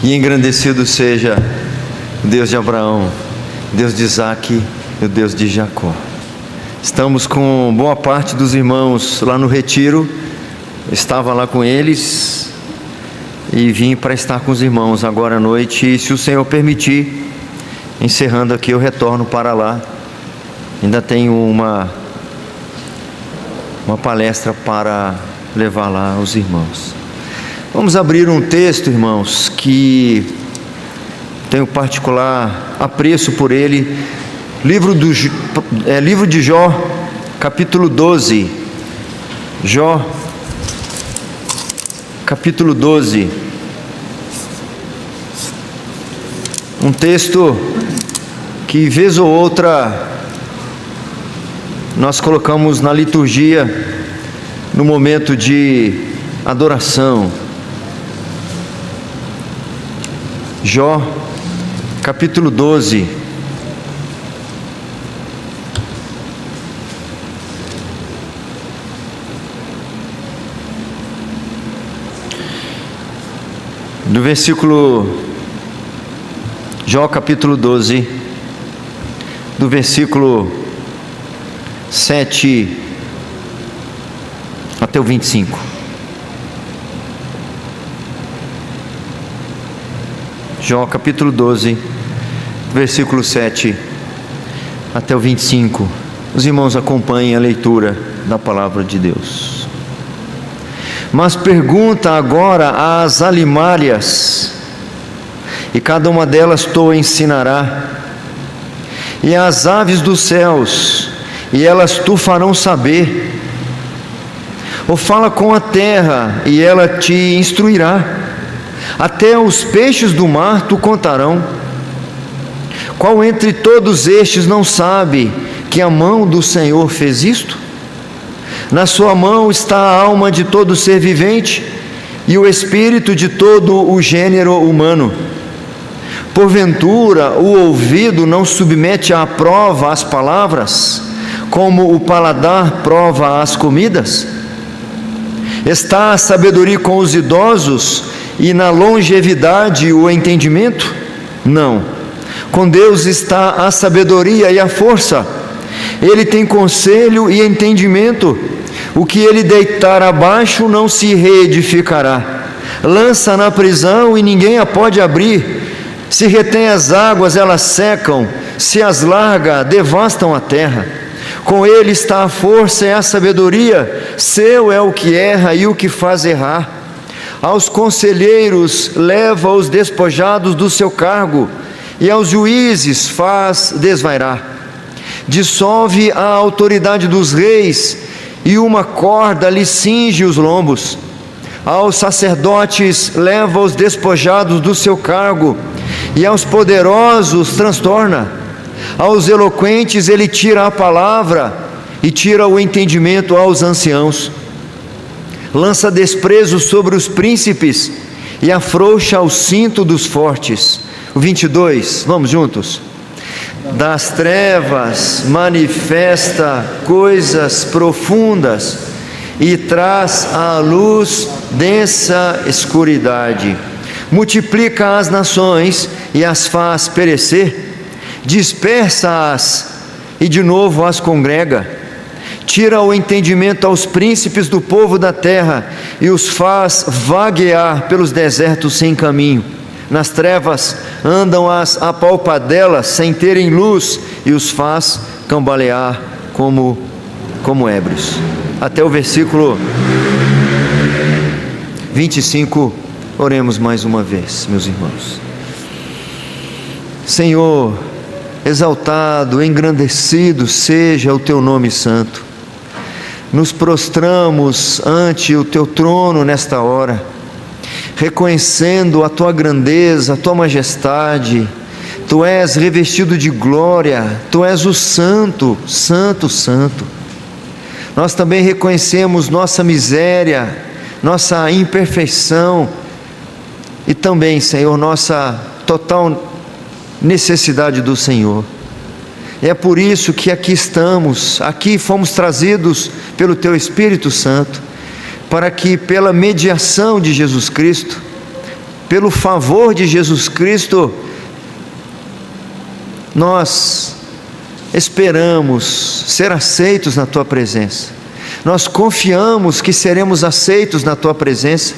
E engrandecido seja o Deus de Abraão, Deus de Isaque e o Deus de Jacó. Estamos com boa parte dos irmãos lá no retiro. Estava lá com eles e vim para estar com os irmãos agora à noite. E se o Senhor permitir, encerrando aqui, eu retorno para lá. Ainda tenho uma palestra para levar lá aos irmãos. Vamos abrir um texto, irmãos, que tenho particular apreço por ele. Livro de Jó, capítulo 12. Jó, capítulo 12. Um texto que, vez ou outra, nós colocamos na liturgia, no momento de adoração. Jó, capítulo 12. Do versículo, Jó capítulo 12, do versículo 7 até o 25. Jó capítulo 12, versículo 7 até o 25. Os irmãos acompanhem a leitura da palavra de Deus. Mas pergunta agora às alimárias, e cada uma delas tu ensinará, e às aves dos céus, e elas tu farão saber. Ou fala com a terra, e ela te instruirá. Até os peixes do mar tu contarão. Qual entre todos estes não sabe que a mão do Senhor fez isto? Na sua mão está a alma de todo ser vivente e o espírito de todo o gênero humano. Porventura o ouvido não submete à prova as palavras, como o paladar prova as comidas? Está a sabedoria com os idosos e na longevidade o entendimento? Não. Com Deus está a sabedoria e a força. Ele tem conselho e entendimento. O que ele deitar abaixo não se reedificará. Lança na prisão e ninguém a pode abrir. Se retém as águas, elas secam. Se as larga, devastam a terra. Com ele está a força e a sabedoria. Seu é o que erra e o que faz errar. Aos conselheiros leva os despojados do seu cargo, e aos juízes faz desvairar. Dissolve a autoridade dos reis, e uma corda lhe cinge os lombos. Aos sacerdotes leva os despojados do seu cargo, e aos poderosos transtorna. Aos eloquentes ele tira a palavra, e tira o entendimento aos anciãos. Lança desprezo sobre os príncipes, e afrouxa o cinto dos fortes. O 22, vamos juntos. Das trevas manifesta coisas profundas, e traz à luz densa escuridade. Multiplica as nações e as faz perecer, dispersa-as e de novo as congrega. Tira o entendimento aos príncipes do povo da terra, e os faz vaguear pelos desertos sem caminho. Nas trevas andam as apalpadelas sem terem luz, e os faz cambalear como ébrios. Até o versículo 25, oremos mais uma vez, meus irmãos. Senhor, exaltado, engrandecido seja o teu nome santo. Nos prostramos ante o teu trono nesta hora, reconhecendo a tua grandeza, a tua majestade. Tu és revestido de glória, tu és o santo, santo, santo. Nós também reconhecemos nossa miséria, nossa imperfeição e também, Senhor, nossa total necessidade do Senhor. É por isso que aqui estamos, aqui fomos trazidos pelo Teu Espírito Santo, para que pela mediação de Jesus Cristo, pelo favor de Jesus Cristo, nós esperamos ser aceitos na Tua presença. Nós confiamos que seremos aceitos na Tua presença,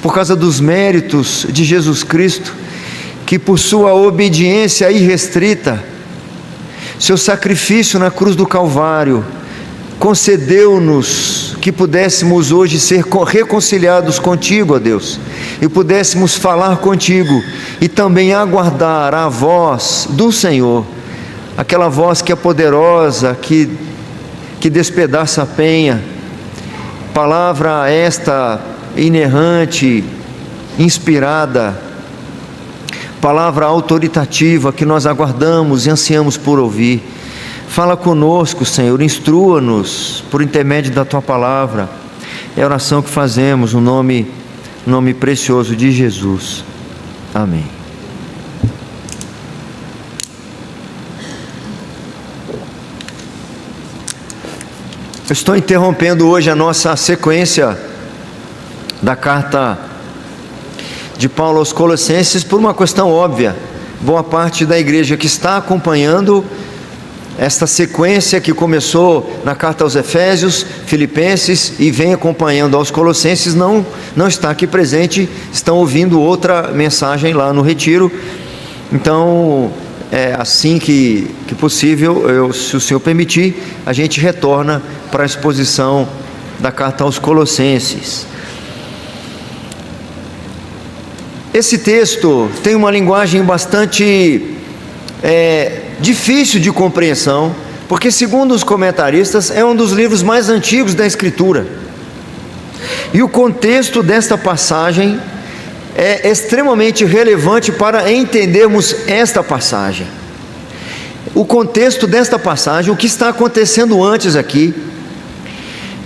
por causa dos méritos de Jesus Cristo, que por Sua obediência irrestrita, Seu sacrifício na cruz do Calvário, concedeu-nos que pudéssemos hoje ser reconciliados contigo, ó Deus, e pudéssemos falar contigo, e também aguardar a voz do Senhor, aquela voz que é poderosa, que despedaça a penha, palavra esta inerrante, inspirada, palavra autoritativa que nós aguardamos e ansiamos por ouvir. Fala conosco, Senhor, instrua-nos por intermédio da Tua palavra. É a oração que fazemos no nome precioso de Jesus. Amém. Eu estou interrompendo hoje a nossa sequência da carta de Paulo aos Colossenses por uma questão óbvia. Boa parte da igreja que está acompanhando esta sequência que começou na carta aos Efésios, Filipenses e vem acompanhando aos Colossenses não está aqui presente, estão ouvindo outra mensagem lá no retiro. Então, assim que possível, se o Senhor permitir, a gente retorna para a exposição da carta aos Colossenses. Esse texto tem uma linguagem bastante difícil de compreensão, porque, segundo os comentaristas, é um dos livros mais antigos da Escritura. E o contexto desta passagem é extremamente relevante para entendermos esta passagem. O contexto desta passagem, o que está acontecendo antes aqui,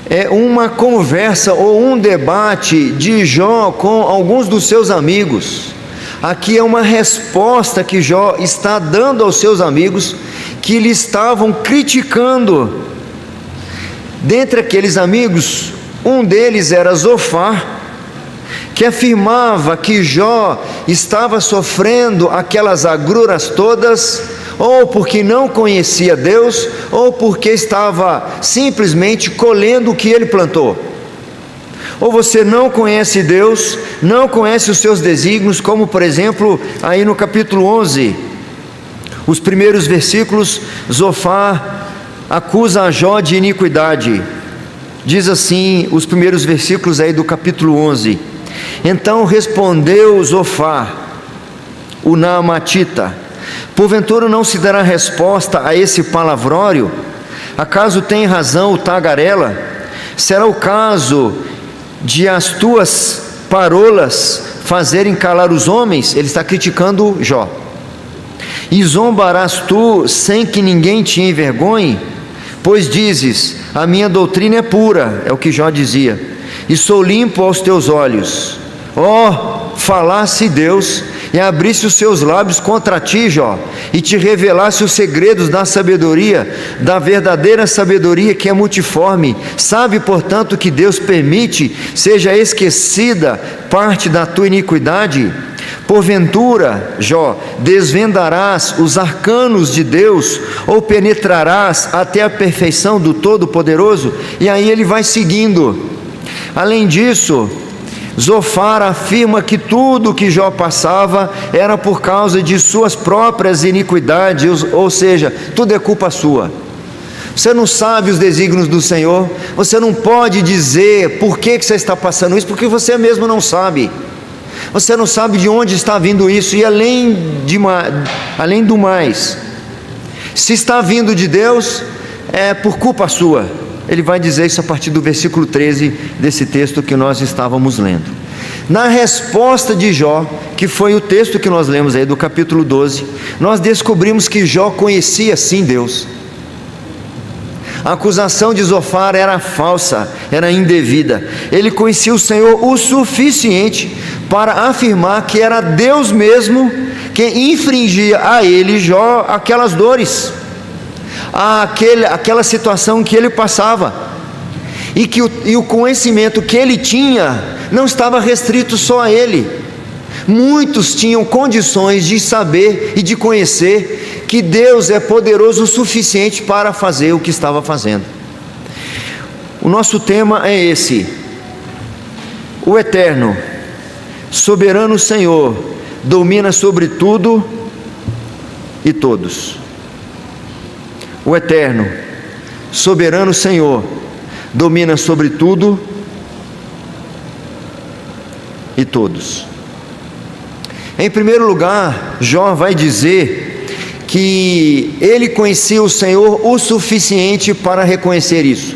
é uma conversa ou um debate de Jó com alguns dos seus amigos. Aqui é uma resposta que Jó está dando aos seus amigos que lhe estavam criticando. Dentre aqueles amigos, um deles era Zofar, que afirmava que Jó estava sofrendo aquelas agruras todas, ou porque não conhecia Deus, ou porque estava simplesmente colhendo o que ele plantou. Ou você não conhece Deus, não conhece os seus desígnios, como por exemplo, aí no capítulo 11, os primeiros versículos, Zofar acusa a Jó de iniquidade. Diz assim, os primeiros versículos aí do capítulo 11: Então respondeu Zofar, o Naamatita: porventura não se dará resposta a esse palavrório? Acaso tem razão o tagarela? Será o caso de as tuas parolas fazerem calar os homens? Ele está criticando Jó. E zombarás tu sem que ninguém te envergonhe? Pois dizes, a minha doutrina é pura, é o que Jó dizia, e sou limpo aos teus olhos. Falasse Deus e abrisse os seus lábios contra ti, Jó, e te revelasse os segredos da sabedoria, da verdadeira sabedoria que é multiforme. Sabe, portanto, que Deus permite seja esquecida parte da tua iniquidade? Porventura, Jó, desvendarás os arcanos de Deus, ou penetrarás até a perfeição do Todo-Poderoso? E aí ele vai seguindo. Além disso, Zofar afirma que tudo que Jó passava era por causa de suas próprias iniquidades, ou seja, tudo é culpa sua. Você não sabe os desígnios do Senhor, você não pode dizer por que você está passando isso, porque você mesmo não sabe. Você não sabe de onde está vindo isso, e além do mais, se está vindo de Deus, é por culpa sua. Ele vai dizer isso a partir do versículo 13 desse texto que nós estávamos lendo. Na resposta de Jó, que foi o texto que nós lemos aí do capítulo 12, nós descobrimos que Jó conhecia sim Deus. A acusação de Zofar era falsa, era indevida. Ele conhecia o Senhor o suficiente para afirmar que era Deus mesmo quem infligia a ele, Jó, aquelas dores, aquela situação que ele passava, e o conhecimento que ele tinha não estava restrito só a ele, Muitos tinham condições de saber e de conhecer que Deus é poderoso o suficiente para fazer o que estava fazendo. O nosso tema é esse: o eterno, soberano Senhor, domina sobre tudo e todos. O eterno, soberano Senhor, domina sobre tudo e todos. Em primeiro lugar, Jó vai dizer que ele conhecia o Senhor o suficiente para reconhecer isso.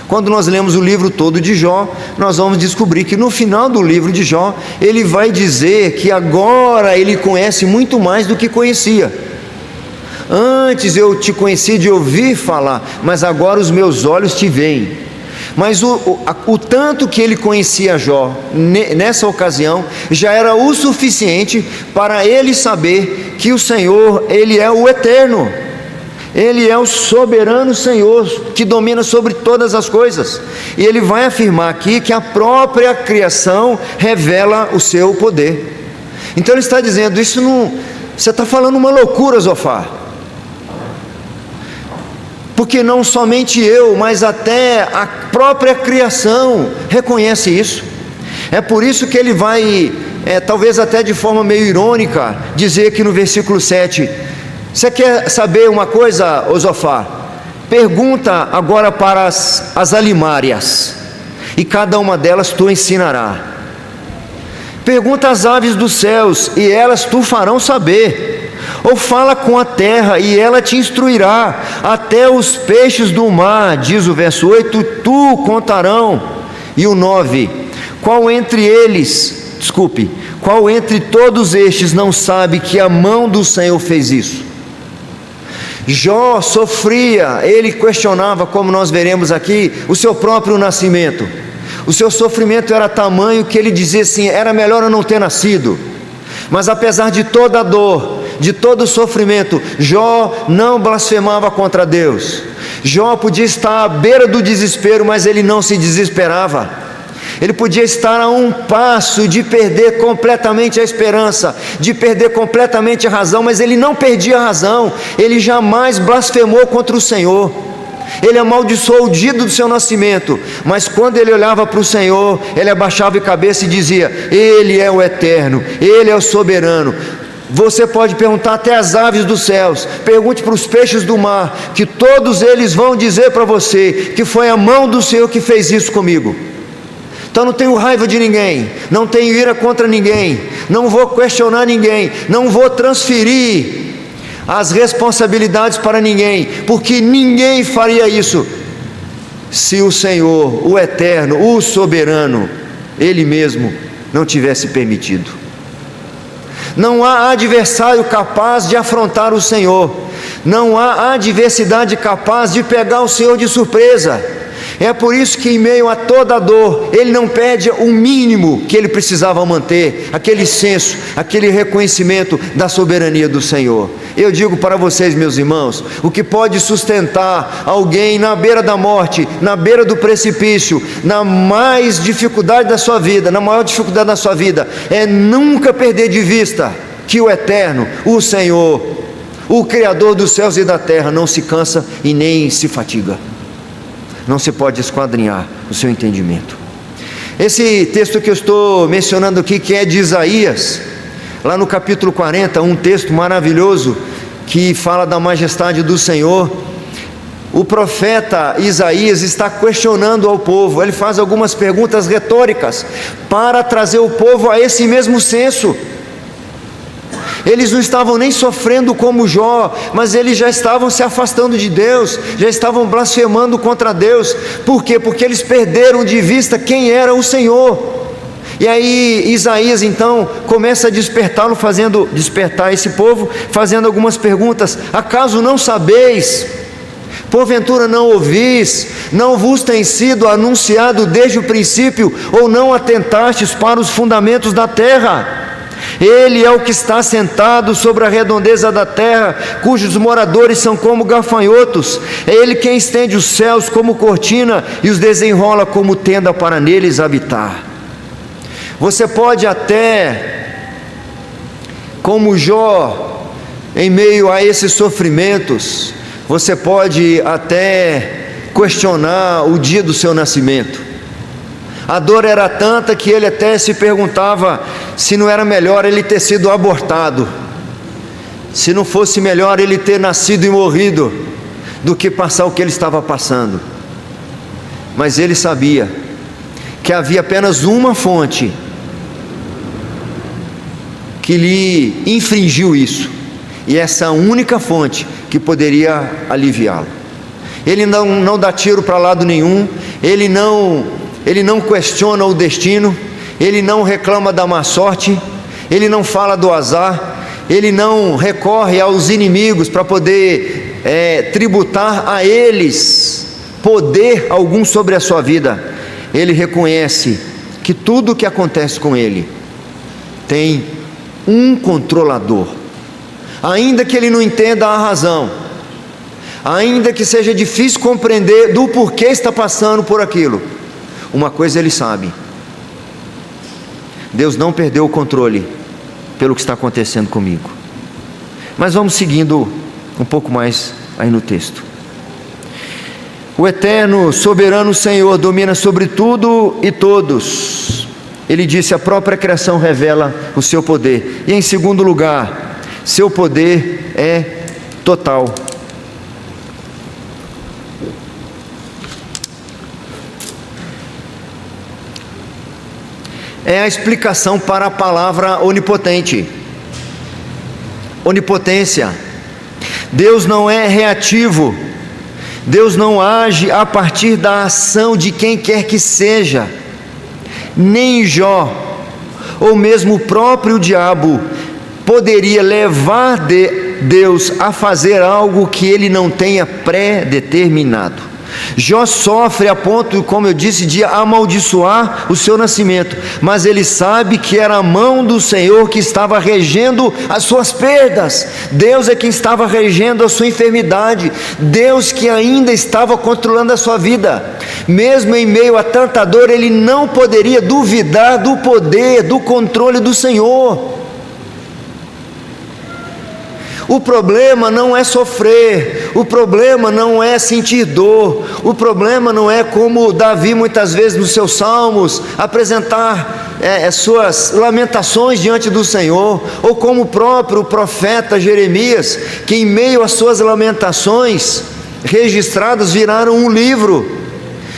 Quando nós lemos o livro todo de Jó, nós vamos descobrir que no final do livro de Jó, ele vai dizer que agora ele conhece muito mais do que conhecia. Antes eu te conheci de ouvir falar, mas agora os meus olhos te veem. Mas o tanto que ele conhecia Jó nessa ocasião já era o suficiente para ele saber que o Senhor, Ele é o eterno, Ele é o soberano Senhor que domina sobre todas as coisas. E ele vai afirmar aqui que a própria criação revela o seu poder. Então ele está dizendo, isso não, você está falando uma loucura, Zofar, porque não somente eu, mas até a própria criação reconhece isso. É por isso que ele vai, talvez até de forma meio irônica, dizer aqui no versículo 7, você quer saber uma coisa, Zofar? Pergunta agora para as alimárias, e cada uma delas tu ensinará. Pergunta às aves dos céus, e elas tu farão saber. Ou fala com a terra, e ela te instruirá. Até os peixes do mar, diz o verso 8, tu contarão. E o 9, qual entre todos estes não sabe que a mão do Senhor fez isso? Jó sofria, ele questionava, como nós veremos aqui, o seu próprio nascimento. O seu sofrimento era tamanho que ele dizia assim, era melhor eu não ter nascido. Mas apesar de toda a dor, de todo o sofrimento, Jó não blasfemava contra Deus. Jó podia estar à beira do desespero, mas ele não se desesperava. Ele podia estar a um passo de perder completamente a esperança, de perder completamente a razão, mas ele não perdia a razão. Ele jamais blasfemou contra o Senhor. Ele amaldiçoou o dia do seu nascimento, mas quando ele olhava para o Senhor, ele abaixava a cabeça e dizia, Ele é o eterno, Ele é o soberano. Você pode perguntar até às aves dos céus, pergunte para os peixes do mar, que todos eles vão dizer para você, que foi a mão do Senhor que fez isso comigo. Então não tenho raiva de ninguém, não tenho ira contra ninguém, não vou questionar ninguém, não vou transferir as responsabilidades para ninguém, porque ninguém faria isso se o Senhor, o eterno, o soberano, Ele mesmo não tivesse permitido. Não há adversário capaz de afrontar o Senhor, não há adversidade capaz de pegar o Senhor de surpresa. É por isso que em meio a toda a dor, ele não pede o mínimo que ele precisava manter, aquele senso, aquele reconhecimento da soberania do Senhor. Eu digo para vocês, meus irmãos, o que pode sustentar alguém na beira da morte, na beira do precipício, na mais dificuldade da sua vida, na maior dificuldade da sua vida, é nunca perder de vista que o eterno, o Senhor, o Criador dos céus e da terra, não se cansa e nem se fatiga. Não se pode esquadrinhar o seu entendimento. Esse texto que eu estou mencionando aqui, que é de Isaías, lá no capítulo 40, um texto maravilhoso que fala da majestade do Senhor. O profeta Isaías está questionando ao povo, ele faz algumas perguntas retóricas para trazer o povo a esse mesmo senso. Eles não estavam nem sofrendo como Jó, mas eles já estavam se afastando de Deus, já estavam blasfemando contra Deus. Por quê? Porque eles perderam de vista quem era o Senhor. E aí Isaías então começa a despertar esse povo, fazendo algumas perguntas. Acaso não sabeis? Porventura não ouvis? Não vos tem sido anunciado desde o princípio? Ou não atentastes para os fundamentos da terra? Ele é o que está sentado sobre a redondeza da terra, cujos moradores são como gafanhotos. É Ele quem estende os céus como cortina e os desenrola como tenda para neles habitar. Você pode até como Jó, em meio a esses sofrimentos, você pode até questionar o dia do seu nascimento. A dor era tanta que ele até se perguntava se não era melhor ele ter sido abortado, se não fosse melhor ele ter nascido e morrido, do que passar o que ele estava passando. Mas ele sabia que havia apenas uma fonte que lhe infringiu isso, e essa única fonte que poderia aliviá-lo. Ele não dá tiro para lado nenhum, ele não questiona o destino, ele não reclama da má sorte, ele não fala do azar, ele não recorre aos inimigos para poder tributar a eles poder algum sobre a sua vida. Ele reconhece que tudo o que acontece com ele tem um controlador, ainda que ele não entenda a razão, ainda que seja difícil compreender do porquê está passando por aquilo. Uma coisa ele sabe: Deus não perdeu o controle pelo que está acontecendo comigo. Mas vamos seguindo um pouco mais aí no texto. O eterno, soberano Senhor domina sobre tudo e todos. Ele disse: a própria criação revela o seu poder. E em segundo lugar, seu poder é total. É a explicação para a palavra onipotente. Onipotência. Deus não é reativo, Deus não age a partir da ação de quem quer que seja. Nem Jó, ou mesmo o próprio diabo, poderia levar Deus a fazer algo que ele não tenha pré-determinado. Jó sofre a ponto, como eu disse, de amaldiçoar o seu nascimento, mas ele sabe que era a mão do Senhor que estava regendo as suas perdas. Deus é quem estava regendo a sua enfermidade, Deus que ainda estava controlando a sua vida. Mesmo em meio a tanta dor, ele não poderia duvidar do poder, do controle do Senhor. O problema não é sofrer, o problema não é sentir dor, o problema não é, como Davi muitas vezes nos seus salmos, apresentar suas lamentações diante do Senhor, ou como o próprio profeta Jeremias, que em meio às suas lamentações registradas viraram um livro.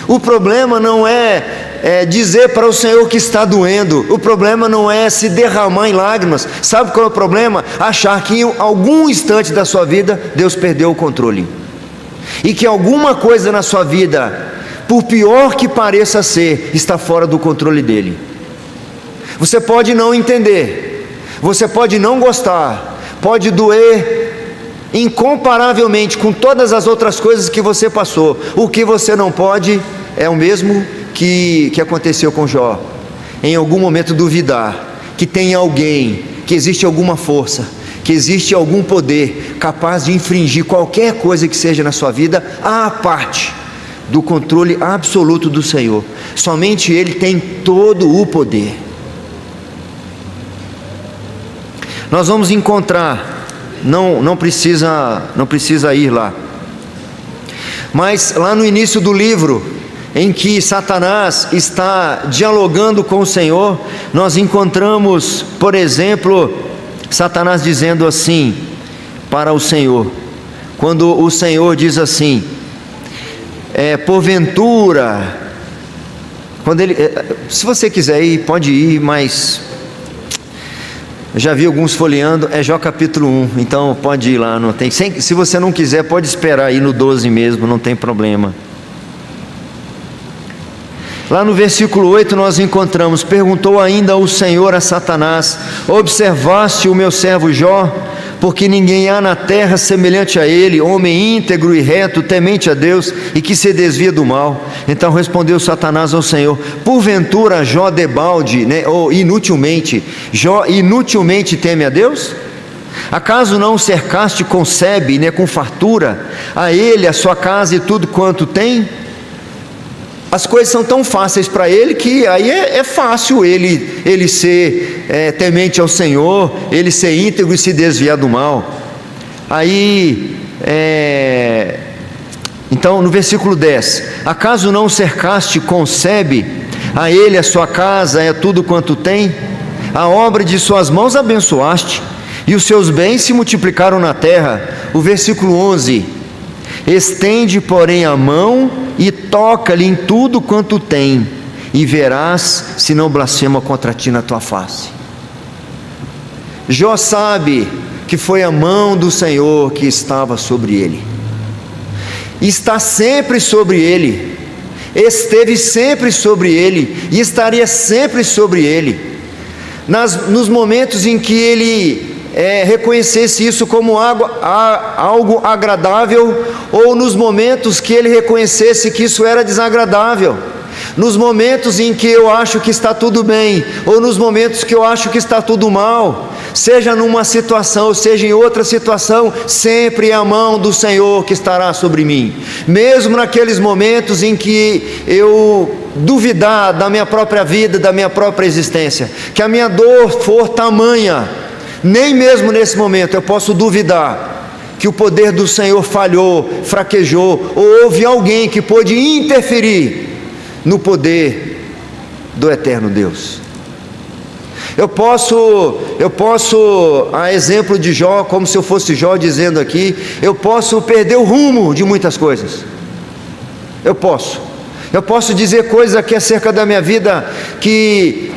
O problema não é dizer para o Senhor que está doendo, o problema não é se derramar em lágrimas. Sabe qual é o problema? Achar que em algum instante da sua vida Deus perdeu o controle, e que alguma coisa na sua vida, por pior que pareça ser, está fora do controle dele. Você pode não entender, você pode não gostar, pode doer incomparavelmente com todas as outras coisas que você passou. O que você não pode é o mesmo que aconteceu com Jó: em algum momento duvidar que tem alguém, que existe alguma força, que existe algum poder capaz de infringir qualquer coisa que seja na sua vida, à parte do controle absoluto do Senhor. Somente Ele tem todo o poder. Nós vamos encontrar, não precisa ir lá, mas lá no início do livro, em que Satanás está dialogando com o Senhor, nós encontramos, por exemplo, Satanás dizendo assim para o Senhor, quando o Senhor diz assim: porventura, quando ele, se você quiser ir, pode ir, mas eu já vi alguns folheando, é Jó capítulo 1, então pode ir lá, não tem, se você não quiser, pode esperar aí no 12 mesmo, não tem problema. Lá no versículo 8 nós encontramos: perguntou ainda o Senhor a Satanás: observaste o meu servo Jó? Porque ninguém há na terra semelhante a ele, homem íntegro e reto, temente a Deus e que se desvia do mal. Então respondeu Satanás ao Senhor: porventura Jó debalde, ou inutilmente, Jó inutilmente teme a Deus? Acaso não o cercaste com sebe, com fartura, a ele, a sua casa e tudo quanto tem? as coisas são tão fáceis para ele que aí é fácil ele ser temente ao Senhor, ele ser íntegro e se desviar do mal. Aí, então no versículo 10: acaso não cercaste, concebe, a ele a sua casa é tudo quanto tem, a obra de suas mãos abençoaste, e os seus bens se multiplicaram na terra. O versículo 11: estende, porém, a mão e toca-lhe em tudo quanto tem, e verás se não blasfema contra ti na tua face. Jó sabe que foi a mão do Senhor que estava sobre ele, está sempre sobre ele, esteve sempre sobre ele e estaria sempre sobre ele. Nos momentos em que ele reconhecesse isso como algo agradável, ou nos momentos que ele reconhecesse que isso era desagradável, nos momentos em que eu acho que está tudo bem, ou nos momentos que eu acho que está tudo mal, seja numa situação ou seja em outra situação, sempre é a mão do Senhor que estará sobre mim. Mesmo naqueles momentos em que eu duvidar da minha própria vida, da minha própria existência, que a minha dor for tamanha, nem mesmo nesse momento eu posso duvidar que o poder do Senhor falhou, fraquejou, ou houve alguém que pôde interferir no poder do eterno Deus. Eu posso, a exemplo de Jó, como se eu fosse Jó dizendo aqui, eu posso perder o rumo de muitas coisas. Eu posso dizer coisas aqui acerca da minha vida que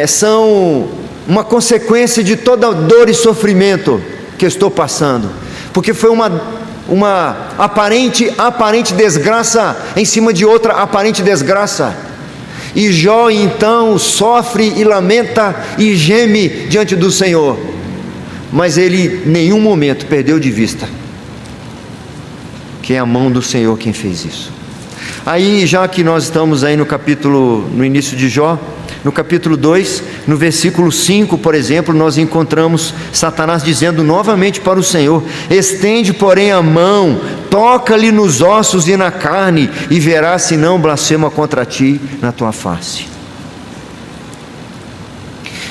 são uma consequência de toda dor e sofrimento que eu estou passando, porque foi uma aparente desgraça em cima de outra aparente desgraça. E Jó então sofre e lamenta e geme diante do Senhor, mas ele em nenhum momento perdeu de vista que é a mão do Senhor quem fez isso. Aí, já que nós estamos aí no início de Jó, no capítulo 2, no versículo 5, por exemplo, nós encontramos Satanás dizendo novamente para o Senhor: estende, porém, a mão, toca-lhe nos ossos e na carne, e verás se não blasfema contra ti na tua face.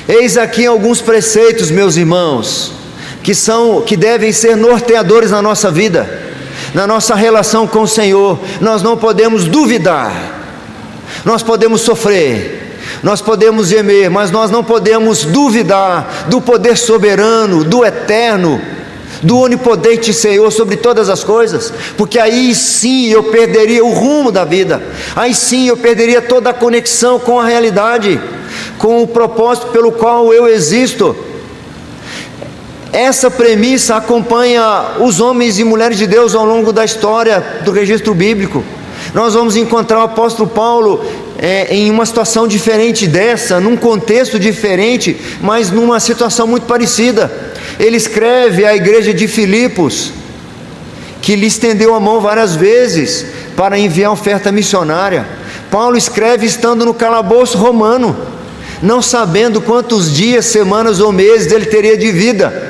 Eis aqui alguns preceitos, meus irmãos, que devem ser norteadores na nossa vida, na nossa relação com o Senhor. Nós não podemos duvidar, nós podemos sofrer, nós podemos gemer, mas nós não podemos duvidar do poder soberano, do eterno, do onipotente Senhor sobre todas as coisas, porque aí sim eu perderia o rumo da vida, aí sim eu perderia toda a conexão com a realidade, com o propósito pelo qual eu existo. Essa premissa acompanha os homens e mulheres de Deus ao longo da história do registro bíblico. Nós vamos encontrar o apóstolo Paulo em uma situação diferente dessa, num contexto diferente, mas numa situação muito parecida. Ele escreve à igreja de Filipos, que lhe estendeu a mão várias vezes para enviar oferta missionária. Paulo escreve estando no calabouço romano, não sabendo quantos dias, semanas ou meses ele teria de vida.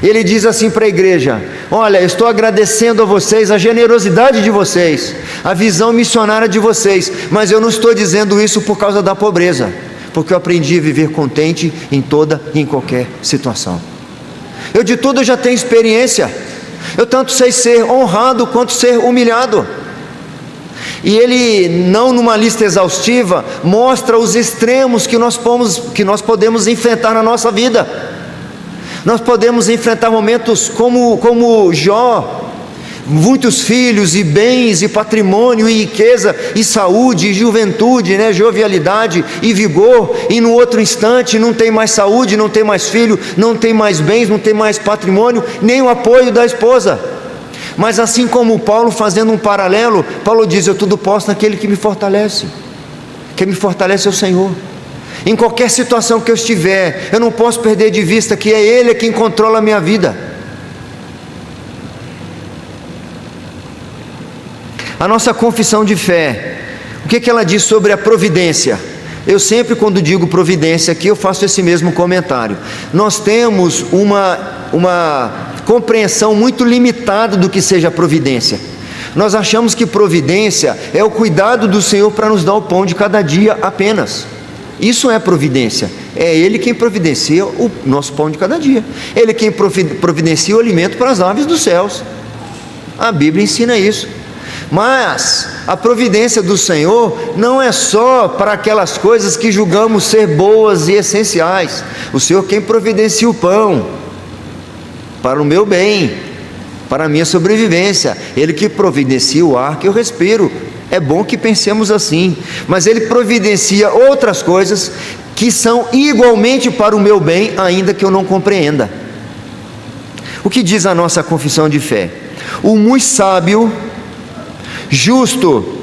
Ele diz assim para a igreja: olha, eu estou agradecendo a vocês a generosidade de vocês, a visão missionária de vocês, mas eu não estou dizendo isso por causa da pobreza, porque eu aprendi a viver contente em toda e em qualquer situação. Eu de tudo já tenho experiência, eu tanto sei ser honrado quanto ser humilhado. E ele, não numa lista exaustiva, mostra os extremos que nós podemos enfrentar na nossa vida. Nós podemos enfrentar momentos como Jó, muitos filhos e bens e patrimônio e riqueza e saúde e juventude, jovialidade e vigor, e no outro instante não tem mais saúde, não tem mais filho, não tem mais bens, não tem mais patrimônio, nem o apoio da esposa. Mas assim como Paulo, fazendo um paralelo, Paulo diz: eu tudo posso naquele que me fortalece. Quem me fortalece é o Senhor. Em qualquer situação que eu estiver, eu não posso perder de vista que é Ele quem controla a minha vida. A nossa confissão de fé, o que ela diz sobre a providência? Eu sempre, quando digo providência aqui, eu faço esse mesmo comentário. Nós temos uma compreensão muito limitada do que seja providência. Nós achamos que providência é o cuidado do Senhor para nos dar o pão de cada dia apenas. Isso é providência. É Ele quem providencia o nosso pão de cada dia. Ele quem providencia o alimento para as aves dos céus. A Bíblia ensina isso. Mas a providência do Senhor não é só para aquelas coisas que julgamos ser boas e essenciais. O Senhor quem providencia o pão para o meu bem, para a minha sobrevivência. Ele que providencia o ar que eu respiro. É bom que pensemos assim, mas Ele providencia outras coisas que são igualmente para o meu bem, ainda que eu não compreenda. O que diz a nossa confissão de fé? O muito sábio, justo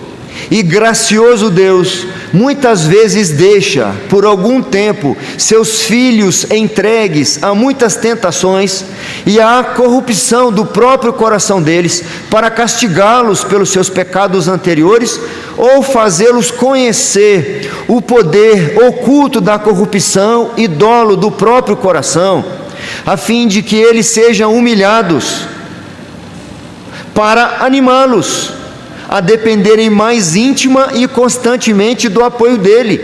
e gracioso Deus muitas vezes deixa por algum tempo seus filhos entregues a muitas tentações e à corrupção do próprio coração deles, para castigá-los pelos seus pecados anteriores ou fazê-los conhecer o poder oculto da corrupção e dolo do próprio coração, a fim de que eles sejam humilhados, para animá-los a dependerem mais íntima e constantemente do apoio dele,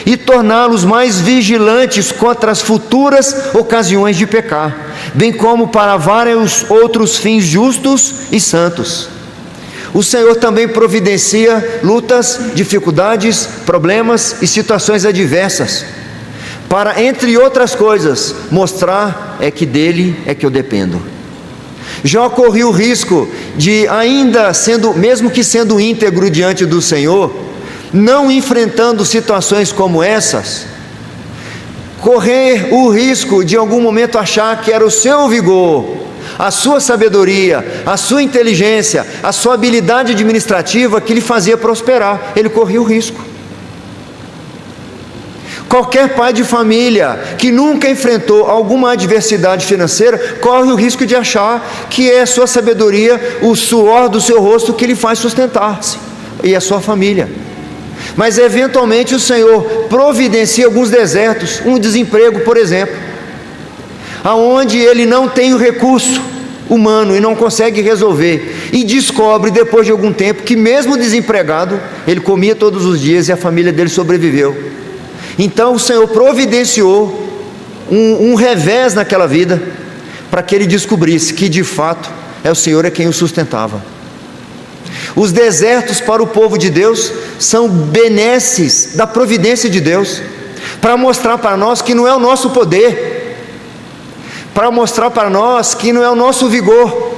e torná-los mais vigilantes contra as futuras ocasiões de pecar, bem como para vários outros fins justos e santos. O Senhor também providencia lutas, dificuldades, problemas e situações adversas, para, entre outras coisas, mostrar que dele é que eu dependo. Jó corria o risco de, mesmo que sendo íntegro diante do Senhor, não enfrentando situações como essas, correr o risco de em algum momento achar que era o seu vigor, a sua sabedoria, a sua inteligência, a sua habilidade administrativa que lhe fazia prosperar. Ele corria o risco. Qualquer pai de família que nunca enfrentou alguma adversidade financeira corre o risco de achar que é a sua sabedoria, o suor do seu rosto que lhe faz sustentar-se e a sua família. Mas eventualmente o Senhor providencia alguns desertos, um desemprego, por exemplo, aonde ele não tem o recurso humano e não consegue resolver, e descobre depois de algum tempo que mesmo desempregado ele comia todos os dias e a família dele sobreviveu. Então o Senhor providenciou um revés naquela vida, para que ele descobrisse que de fato o Senhor é quem o sustentava. Os desertos para o povo de Deus são benesses da providência de Deus, para mostrar para nós que não é o nosso poder, para mostrar para nós que não é o nosso vigor,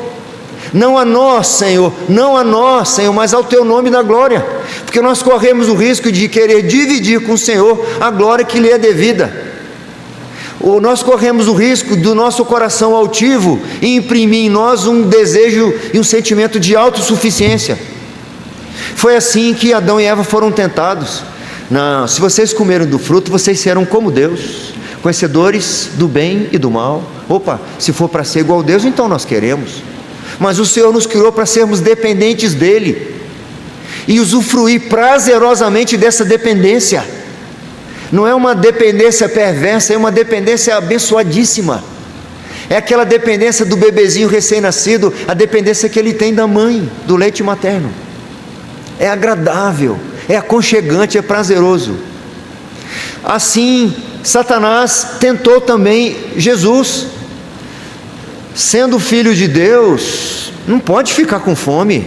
não a nós, Senhor, mas ao Teu nome da glória, porque nós corremos o risco de querer dividir com o Senhor a glória que lhe é devida. Nós corremos o risco do nosso coração altivo e imprimir em nós um desejo e um sentimento de autossuficiência. Foi assim que Adão e Eva foram tentados. Não, se vocês comeram do fruto, vocês serão como Deus, conhecedores do bem e do mal. Opa, se for para ser igual a Deus, então nós queremos. Mas o Senhor nos criou para sermos dependentes dEle e usufruir prazerosamente dessa dependência. Não é uma dependência perversa, é uma dependência abençoadíssima. É aquela dependência do bebezinho recém-nascido, a dependência que ele tem da mãe, do leite materno. É agradável, é aconchegante, é prazeroso. Assim, Satanás tentou também Jesus. Sendo filho de Deus, não pode ficar com fome.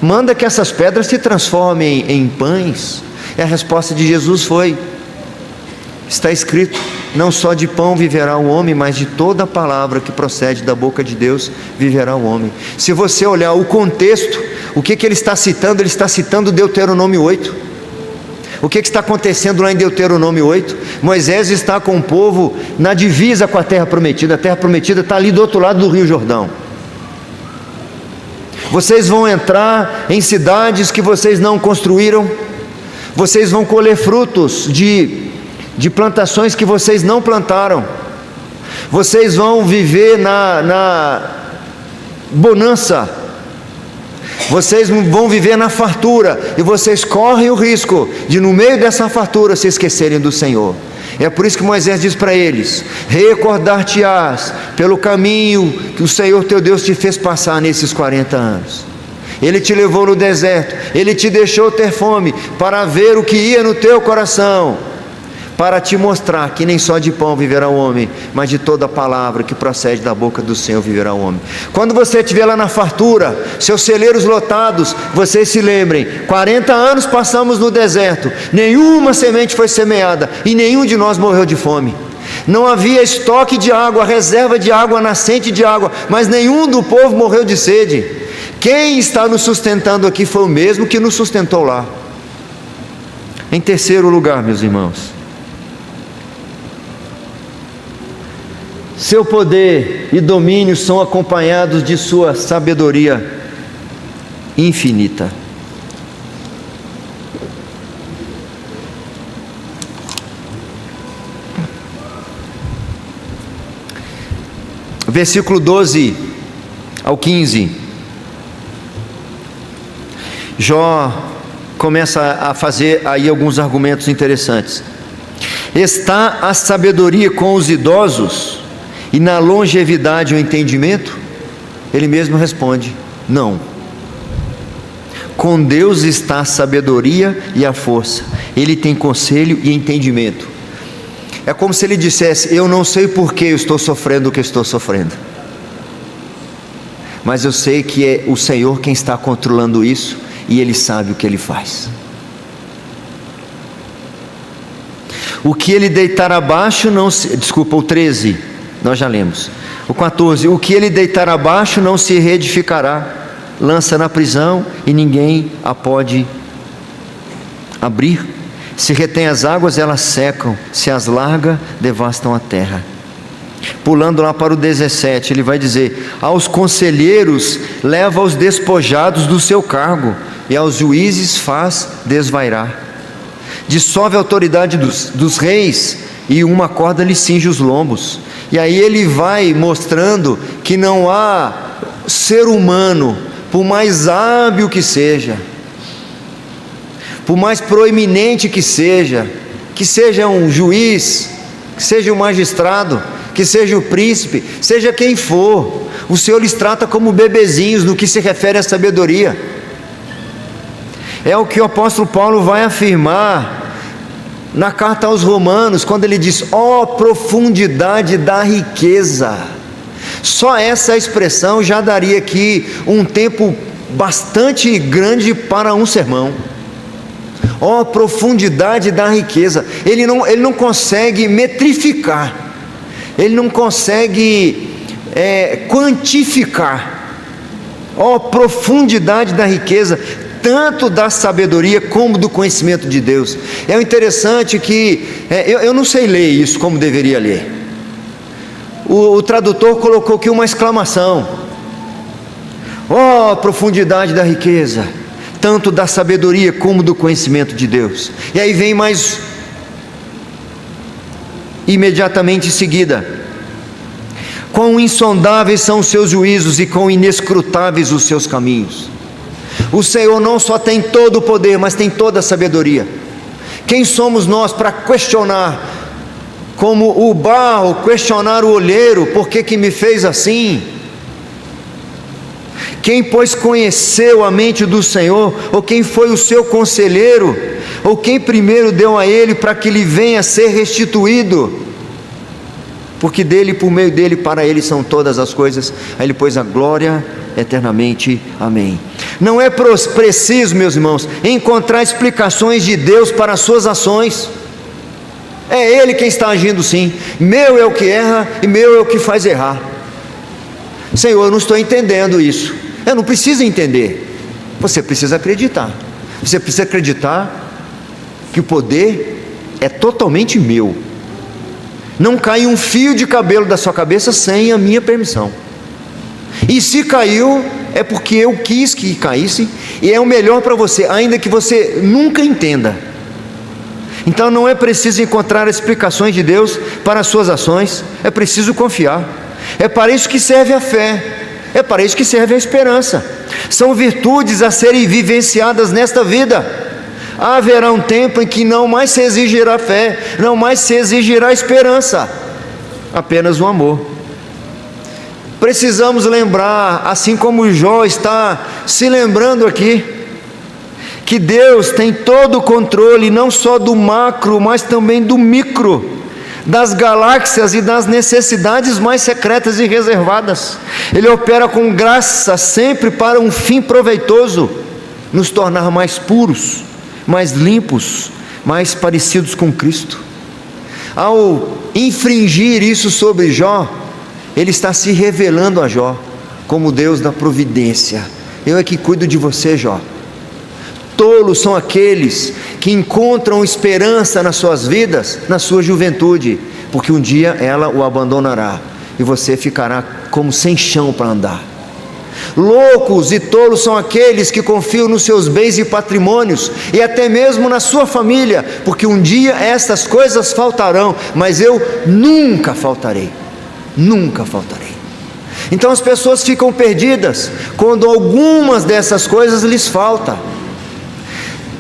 Manda que essas pedras se transformem em pães. E a resposta de Jesus foi: está escrito, não só de pão viverá o homem, mas de toda a palavra que procede da boca de Deus viverá o homem. Se você olhar o contexto, o que ele está citando? Ele está citando Deuteronômio 8. O que está acontecendo lá em Deuteronômio 8? Moisés está com o povo na divisa com a terra prometida. A terra prometida está ali do outro lado do rio Jordão. Vocês vão entrar em cidades que vocês não construíram. Vocês vão colher frutos de plantações que vocês não plantaram. Vocês vão viver na bonança. Vocês vão viver na fartura, e vocês correm o risco de, no meio dessa fartura, se esquecerem do Senhor. É por isso que Moisés diz para eles: recordar-te-ás pelo caminho que o Senhor teu Deus te fez passar nesses 40 anos. Ele te levou no deserto, Ele te deixou ter fome, para ver o que ia no teu coração, para te mostrar que nem só de pão viverá o homem, mas de toda palavra que procede da boca do Senhor viverá o homem. Quando você estiver lá na fartura, seus celeiros lotados, vocês se lembrem, 40 anos passamos no deserto, nenhuma semente foi semeada, e nenhum de nós morreu de fome. Não havia estoque de água, reserva de água, nascente de água, mas nenhum do povo morreu de sede. Quem está nos sustentando aqui foi o mesmo que nos sustentou lá. Em terceiro lugar, meus irmãos, seu poder e domínio são acompanhados de sua sabedoria infinita. Versículo 12 ao 15, Jó começa a fazer aí alguns argumentos interessantes. Está a sabedoria com os idosos e na longevidade o entendimento? Ele mesmo responde, não. Com Deus está a sabedoria e a força, Ele tem conselho e entendimento. É como se ele dissesse, eu não sei por que eu estou sofrendo o que estou sofrendo, mas eu sei que é o Senhor quem está controlando isso, e Ele sabe o que Ele faz. O que Ele deitar abaixo não se... Desculpa, o 13, nós já lemos. O 14, o que Ele deitar abaixo não se reedificará, lança na prisão e ninguém a pode abrir. Se retém as águas, elas secam, se as larga, devastam a terra. Pulando lá para o 17, ele vai dizer, aos conselheiros leva os despojados do seu cargo, e aos juízes faz desvairar. Dissolve a autoridade dos reis, e uma corda lhe cinge os lombos. E aí ele vai mostrando que não há ser humano, por mais hábil que seja, por mais proeminente que seja um juiz, que seja um magistrado, que seja o príncipe, seja quem for, o Senhor lhes trata como bebezinhos no que se refere à sabedoria. É o que o apóstolo Paulo vai afirmar na carta aos Romanos, quando ele diz, ó profundidade da riqueza. Só essa expressão já daria aqui um tempo bastante grande para um sermão. Ó profundidade da riqueza. Ele não consegue metrificar, ele não consegue quantificar. Ó profundidade da riqueza, tanto da sabedoria como do conhecimento de Deus. É interessante que eu não sei ler isso como deveria ler. O tradutor colocou aqui uma exclamação: ó profundidade da riqueza, tanto da sabedoria como do conhecimento de Deus. E aí vem mais imediatamente em seguida: quão insondáveis são os seus juízos e quão inescrutáveis os seus caminhos. O Senhor não só tem todo o poder, mas tem toda a sabedoria. Quem somos nós para questionar, como o barro questionar o olheiro, por que me fez assim? Quem, pois, conheceu a mente do Senhor, ou quem foi o seu conselheiro, ou quem primeiro deu a ele para que lhe venha a ser restituído? Porque dele, por meio dele, para ele são todas as coisas, a ele pois a glória eternamente, amém. Não é preciso, meus irmãos, encontrar explicações de Deus para as suas ações. É Ele quem está agindo sim. Meu é o que erra e meu é o que faz errar. Senhor, eu não estou entendendo isso. Eu não preciso entender. Você precisa acreditar. Você precisa acreditar que o poder é totalmente meu. Não cai um fio de cabelo da sua cabeça sem a minha permissão. E se caiu, é porque eu quis que caísse, e é o melhor para você, ainda que você nunca entenda. Então não é preciso encontrar explicações de Deus para as suas ações, é preciso confiar. É para isso que serve a fé, é para isso que serve a esperança. São virtudes a serem vivenciadas nesta vida. Haverá um tempo em que não mais se exigirá fé, não mais se exigirá esperança, apenas o amor. precisamos lembrar, assim como Jó está se lembrando aqui, que Deus tem todo o controle, não só do macro, mas também do micro, das galáxias e das necessidades mais secretas e reservadas. Ele opera com graça sempre para um fim proveitoso, nos tornar mais puros, mais limpos, mais parecidos com Cristo. Ao infringir isso sobre Jó, Ele está se revelando a Jó como Deus da providência. Eu é que cuido de você, Jó. Tolos são aqueles que encontram esperança nas suas vidas, na sua juventude, porque um dia ela o abandonará e você ficará como sem chão para andar. Loucos e tolos são aqueles que confiam nos seus bens e patrimônios, e até mesmo na sua família, porque um dia essas coisas faltarão, mas eu nunca faltarei, nunca faltarei. Então as pessoas ficam perdidas quando algumas dessas coisas lhes faltam.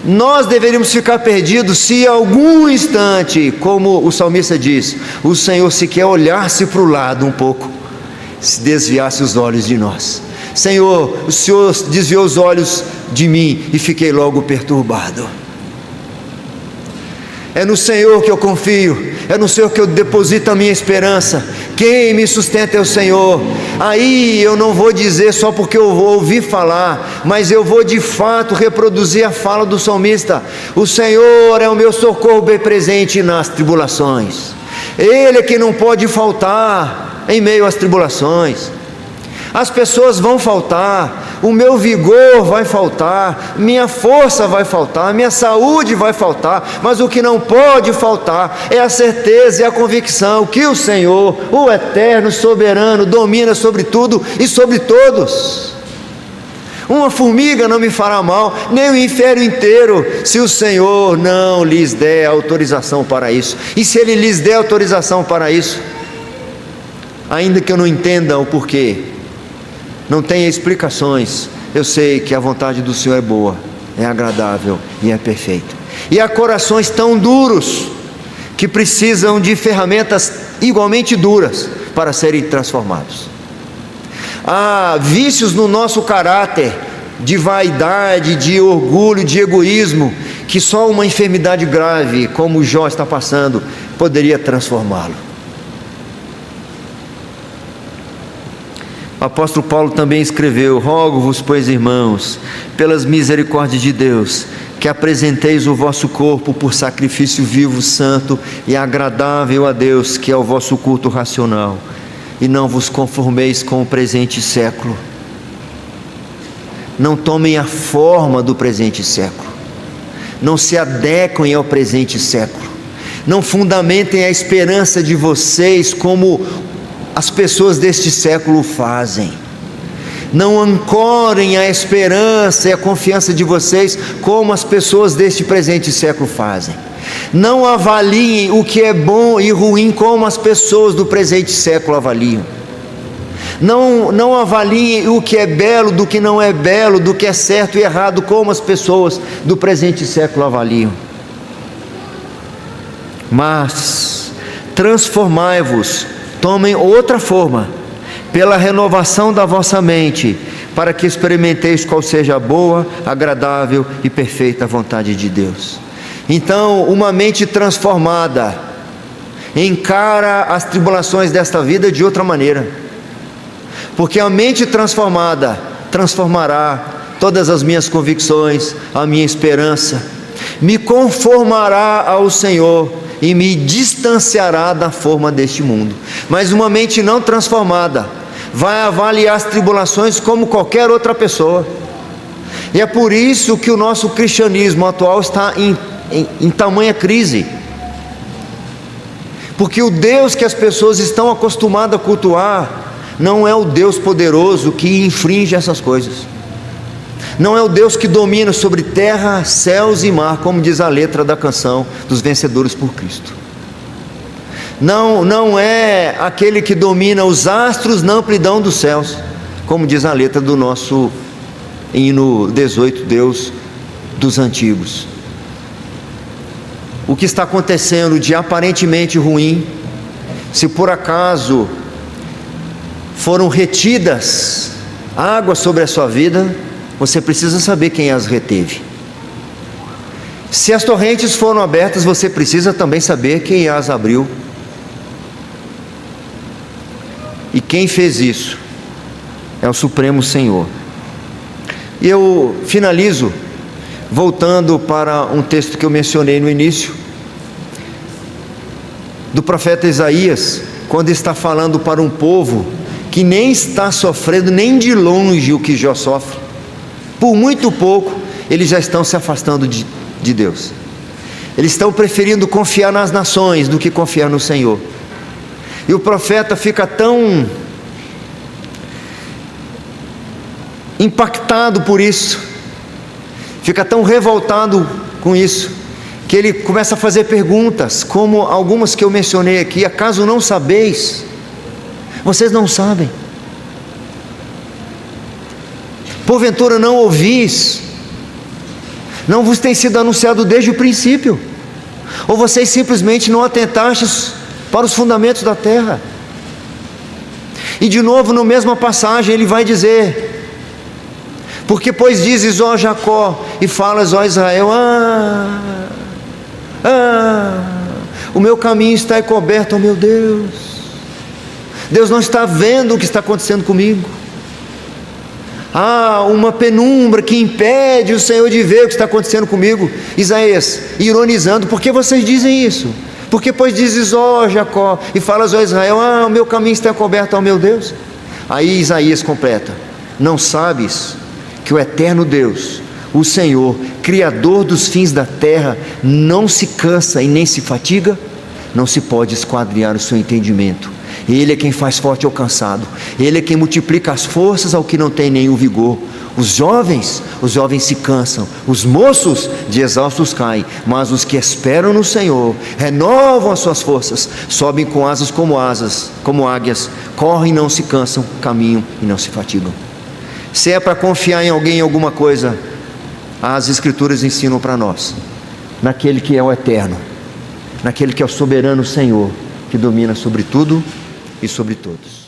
Nós deveríamos ficar perdidos se algum instante, como o salmista diz, o Senhor sequer olhasse para o lado um pouco, se desviasse os olhos de nós. Senhor, o Senhor desviou os olhos de mim e fiquei logo perturbado. É no Senhor que eu confio, é no Senhor que eu deposito a minha esperança. Quem me sustenta é o Senhor. Aí eu não vou dizer só porque eu vou ouvir falar, mas eu vou de fato reproduzir a fala do salmista: o Senhor é o meu socorro bem presente nas tribulações. Ele é que não pode faltar em meio às tribulações. As pessoas vão faltar, o meu vigor vai faltar, minha força vai faltar, minha saúde vai faltar, mas o que não pode faltar é a certeza e a convicção que o Senhor, o eterno, soberano, domina sobre tudo e sobre todos. Uma formiga não me fará mal, nem o inferno inteiro, se o Senhor não lhes der autorização para isso. E se Ele lhes der autorização para isso, ainda que eu não entenda o porquê, não tenha explicações, eu sei que a vontade do Senhor é boa, é agradável e é perfeita. E há corações tão duros que precisam de ferramentas igualmente duras para serem transformados. Há vícios no nosso caráter, de vaidade, de orgulho, de egoísmo, que só uma enfermidade grave, como Jó está passando, poderia transformá-lo. O apóstolo Paulo também escreveu: rogo-vos, pois, irmãos, pelas misericórdias de Deus, que apresenteis o vosso corpo por sacrifício vivo, santo e agradável a Deus, que é o vosso culto racional, e não vos conformeis com o presente século. Não tomem a forma do presente século, não se adequem ao presente século, não fundamentem a esperança de vocês como as pessoas deste século fazem. Não ancorem a esperança e a confiança de vocês como as pessoas deste presente século fazem. Não avaliem o que é bom e ruim como as pessoas do presente século avaliam. Não avaliem o que é belo do que não é belo, do que é certo e errado como as pessoas do presente século avaliam. Mas transformai-vos, tomem outra forma, pela renovação da vossa mente, para que experimenteis qual seja a boa, agradável e perfeita vontade de Deus. Então, uma mente transformada encara as tribulações desta vida de outra maneira, porque a mente transformada transformará todas as minhas convicções, a minha esperança, me conformará ao Senhor e me distanciará da forma deste mundo. Mas uma mente não transformada vai avaliar as tribulações como qualquer outra pessoa. E é por isso que o nosso cristianismo atual está em tamanha crise, porque o Deus que as pessoas estão acostumadas a cultuar não é o Deus poderoso que infringe essas coisas, não é o Deus que domina sobre terra, céus e mar, como diz a letra da canção dos Vencedores por Cristo. Não é aquele que domina os astros na amplidão dos céus, como diz a letra do nosso hino 18, Deus dos antigos. O que está acontecendo de aparentemente ruim, se por acaso foram retidas águas sobre a sua vida, você precisa saber quem as reteve. Se as torrentes foram abertas, você precisa também saber quem as abriu. E quem fez isso é o Supremo Senhor. E eu finalizo voltando para um texto que eu mencionei no início, do profeta Isaías, quando está falando para um povo que nem está sofrendo nem de longe o que Jó sofre. Por muito pouco eles já estão se afastando de Deus. Eles estão preferindo confiar nas nações do que confiar no Senhor. E o profeta fica tão impactado por isso, fica tão revoltado com isso, que ele começa a fazer perguntas, como algumas que eu mencionei aqui. Acaso não sabeis? Vocês não sabem? Porventura não ouvis? Não vos tem sido anunciado desde o princípio? Ou vocês simplesmente não atentastes para os fundamentos da terra? E de novo, na mesma passagem, ele vai dizer: porque pois dizes, ó Jacó, e falas, ó Israel, o meu caminho está encoberto, ó meu Deus. Deus não está vendo o que está acontecendo comigo. Há uma penumbra que impede o Senhor de ver o que está acontecendo comigo. Isaías, ironizando: por que vocês dizem isso? Porque pois dizes, ó Jacó, e falas, ó Israel, o meu caminho está encoberto, ó meu Deus. Aí Isaías completa: não sabes que o eterno Deus, o Senhor, Criador dos fins da terra, não se cansa e nem se fatiga? Não se pode esquadrinhar o seu entendimento. Ele é quem faz forte ao cansado, Ele é quem multiplica as forças ao que não tem nenhum vigor. Os jovens se cansam, os moços de exaustos caem, mas os que esperam no Senhor renovam as suas forças, sobem com asas como águias, correm e não se cansam, caminham e não se fatigam. Se é para confiar em alguém, em alguma coisa, as Escrituras ensinam para nós naquele que é o eterno, naquele que é o soberano Senhor, que domina sobre tudo e sobre todos.